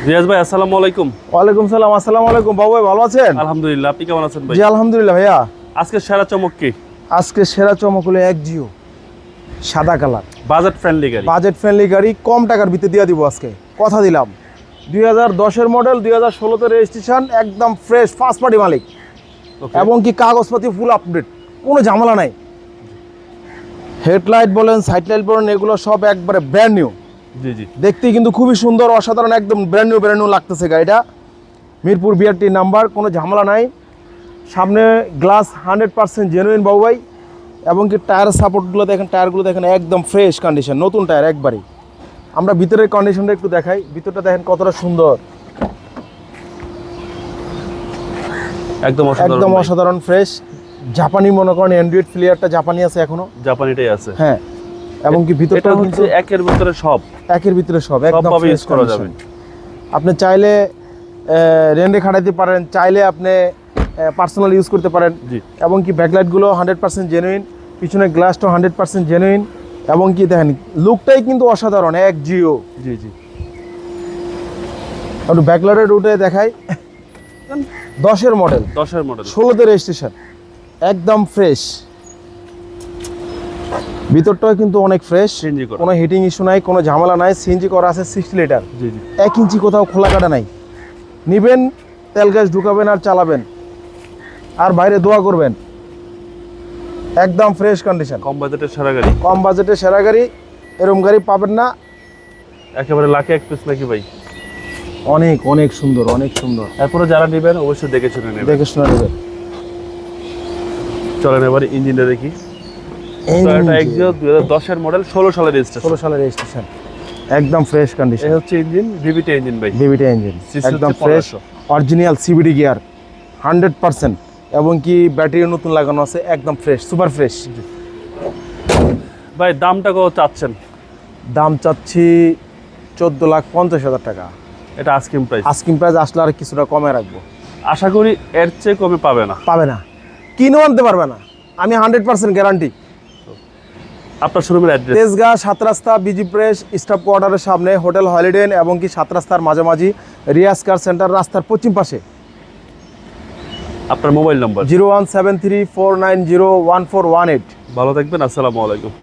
রিয়াজ ভাই আসসালামু আলাইকুম। ওয়ালাইকুম সালাম। আসসালামু আলাইকুম বাবু ভাই, ভালো আছেন? আলহামদুলিল্লাহ, আপনি কেমন আছেন ভাই? জি আলহামদুলিল্লাহ ভাইয়া। আজকে সেরা চমক কি? আজকে সেরা চমক হলো এক জিও সাদা কালার, বাজেট ফ্রেন্ডলি গাড়ি। বাজেট ফ্রেন্ডলি গাড়ি, কম টাকার ভিতরে দিয়ে দিব আজকে, কথা দিলাম। 2010-এর মডেল, 2016-তে রেজিস্ট্রেশন, একদম ফ্রেশ, ফার্স্ট পার্টি মালিক, এবং কি কাগজপাতি ফুল আপডেট, কোনো ঝামেলা নাই। হেডলাইট বলেন, সাইড লাইট বলেন, এগুলো সব একবারে ব্র্যান্ড নিউ। জি জি, দেখতে কিন্তু খুবই সুন্দর, অসাধারণ, একদম ব্র্যান্ড নিউ লাগতেছে গাড়িটা। মিরপুর বিআরটি নাম্বার, কোনো ঝামেলা নাই। সামনে গ্লাস 100% জেনুইন বাবু ভাই, এবং কি টায়ার সাপোর্টগুলো দেখেন, টায়ারগুলো দেখেন একদম ফ্রেশ কন্ডিশন, নতুন টায়ার একবারেই। আমরা ভিতরের কন্ডিশনটা একটু দেখাই, ভিতরটা দেখেন কতটা সুন্দর, একদম অসাধারণ ফ্রেশ। জাপানি মনে করেন, অ্যান্ড্রয়েড প্লেয়ারটা জাপানি আছে এখনো, জাপানিটাই আছে। হ্যাঁ, এবং কি ভিতরটা হচ্ছে একের ভিতরে সব, একের ভিতরে সব একদম সবভাবে ইউজ করা যাবে। আপনি চাইলে রেন্টে খাটাইতে পারেন, চাইলে আপনি পার্সোনাল ইউজ করতে পারেন। এবং কি ব্যাকলাইটগুলো 100% জেনুইন, পিছনে গ্লাসটা 100% জেনুইন, এবং কি দেখেন লুকটাই কিন্তু অসাধারণ, এক জিও। জি জি, একটু ব্যাকলাইটের রুটে দেখাই। 10-এর মডেল, 16-তে রেজিস্ট্রেশন, একদম ফ্রেশ। ভিতরটাও কিন্তু অনেক ফ্রেশ, কোনো হিটিং ইস্যু নাই, কোনো ঝামেলা নাই। সিএনজি করা আছে 60 লিটার, 1 ইঞ্চি কোথাও খোলা কাটা নাই। নিবেন, তেল গ্যাস ঢুকাবেন আর চালাবেন, আর বাইরে দোয়া করবেন। একদম ফ্রেশ কন্ডিশন, কম বাজেটের সেরা গাড়ি। কম বাজেটের সেরা গাড়ি, এরকম গাড়ি পাবেন না। একেবারে লাখে এক পিস নাকি ভাই? অনেক অনেক সুন্দর, অনেক সুন্দর। এরপরে যারা নেবেন অবশ্যই দেখে শুনে নেবেন, দেখে শুনে নেবেন। চলেন এবারে ইঞ্জিনটা দেখি। এটা এক্সিও 2010-এর মডেল, 16 সালের রেজিস্ট্রেশন। 16 সালের রেজিস্ট্রেশন, একদম ফ্রেশ কন্ডিশন। এই হচ্ছে ইঞ্জিন, ভিভিটি ইঞ্জিন ভাই, ভিভিটি ইঞ্জিন, একদম ফ্রেশ, অরিজিনাল সিবিডি গিয়ার 100%, এবং কি ব্যাটারি নতুন লাগানো আছে, একদম ফ্রেশ, সুপার ফ্রেশ। ভাই দামটা কত চাচ্ছেন? দাম চাচ্ছি 14,50,000 টাকা। এটা আস্কিং প্রাইস। আস্কিং প্রাইস আসলে আর কিছুটা কমে রাখবো। আশা করি এর চেয়ে কমে পাবে না। পাবে না, কিনেও আনতে পারবে না, আমি 100% গ্যারান্টি। আপনার শোরুমের অ্যাড্রেস? তেজগাঁ 7 রাস্তা, বিজি প্রেস স্টাফ কোয়ার্টারের সামনে, হোটেল হলিডে, এবং কি 7 রাস্তার মাঝামাঝি, রিয়াজ কার সেন্টার রাস্তার পশ্চিম পাশে। আপনার মোবাইল নম্বর? 01734901418। ভালো থাকবেন, আসসালামু আলাইকুম।